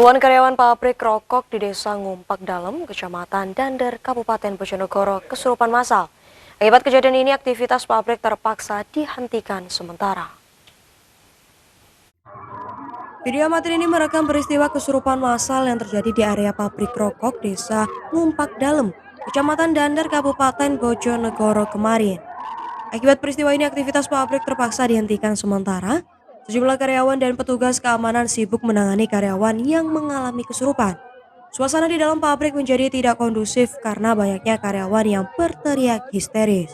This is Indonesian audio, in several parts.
Puluhan karyawan pabrik rokok di Desa Ngumpak Dalem, Kecamatan Dander, Kabupaten Bojonegoro kesurupan massal. Akibat kejadian ini, aktivitas pabrik terpaksa dihentikan sementara. Video amatir ini merekam peristiwa kesurupan massal yang terjadi di area pabrik rokok Desa Ngumpak Dalem, Kecamatan Dander, Kabupaten Bojonegoro kemarin. Akibat peristiwa ini, aktivitas pabrik terpaksa dihentikan sementara. Sejumlah karyawan dan petugas keamanan sibuk menangani karyawan yang mengalami kesurupan. Suasana di dalam pabrik menjadi tidak kondusif karena banyaknya karyawan yang berteriak histeris.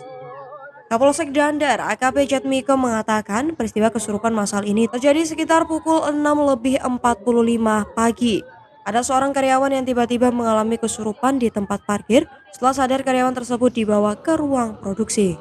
Kapolsek Dander, AKP Jatmiko mengatakan peristiwa kesurupan massal ini terjadi sekitar pukul 6:45 pagi. Ada seorang karyawan yang tiba-tiba mengalami kesurupan di tempat parkir. Setelah sadar, karyawan tersebut dibawa ke ruang produksi.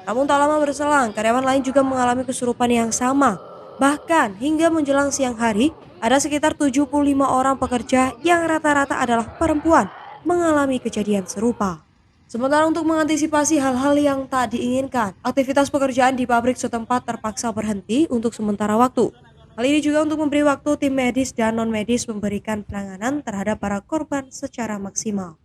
Namun tak lama berselang, karyawan lain juga mengalami kesurupan yang sama. Bahkan hingga menjelang siang hari, ada sekitar 75 orang pekerja yang rata-rata adalah perempuan mengalami kejadian serupa. Sementara untuk mengantisipasi hal-hal yang tak diinginkan, aktivitas pekerjaan di pabrik setempat terpaksa berhenti untuk sementara waktu. Hal ini juga untuk memberi waktu tim medis dan non-medis memberikan penanganan terhadap para korban secara maksimal.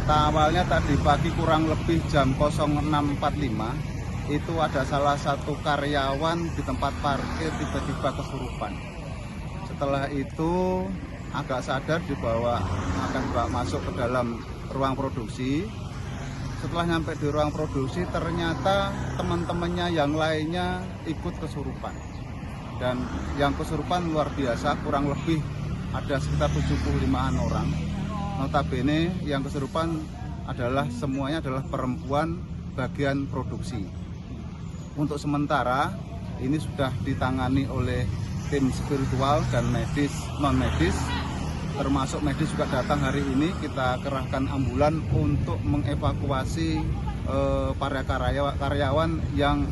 Awalnya tadi pagi kurang lebih jam 06.45 itu ada salah satu karyawan di tempat parkir tiba-tiba kesurupan. Setelah itu agak sadar akan dibawa masuk ke dalam ruang produksi. Setelah nyampe di ruang produksi ternyata teman-temannya yang lainnya ikut kesurupan. Dan yang kesurupan luar biasa, kurang lebih ada sekitar 75-an orang. Notabene yang kesurupan semuanya adalah perempuan bagian produksi. Untuk sementara ini sudah ditangani oleh tim spiritual dan medis, non-medis, termasuk medis juga datang hari ini. Kita kerahkan ambulan untuk mengevakuasi para karyawan yang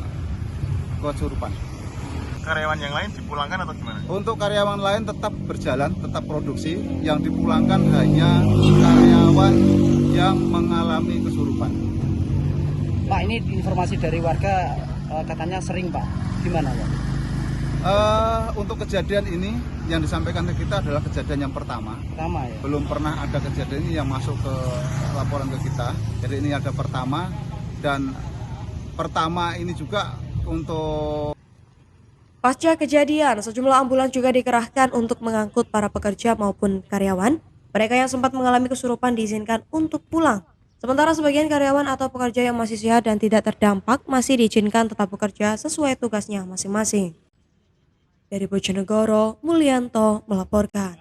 kesurupan. Karyawan yang lain dipulangkan atau gimana? Untuk karyawan lain tetap berjalan, tetap produksi. Yang dipulangkan hanya karyawan yang mengalami kesurupan. Pak, ini informasi dari warga katanya sering, Pak. Gimana, Pak? Untuk kejadian ini yang disampaikan ke kita adalah kejadian yang pertama. Pertama ya. Belum pernah ada kejadian ini yang masuk ke laporan ke kita. Jadi ini ada pertama, dan pertama ini juga untuk. Pasca kejadian, sejumlah ambulan juga dikerahkan untuk mengangkut para pekerja maupun karyawan. Mereka yang sempat mengalami kesurupan diizinkan untuk pulang. Sementara sebagian karyawan atau pekerja yang masih sehat dan tidak terdampak masih diizinkan tetap bekerja sesuai tugasnya masing-masing. Dari Bojonegoro, Mulyanto melaporkan.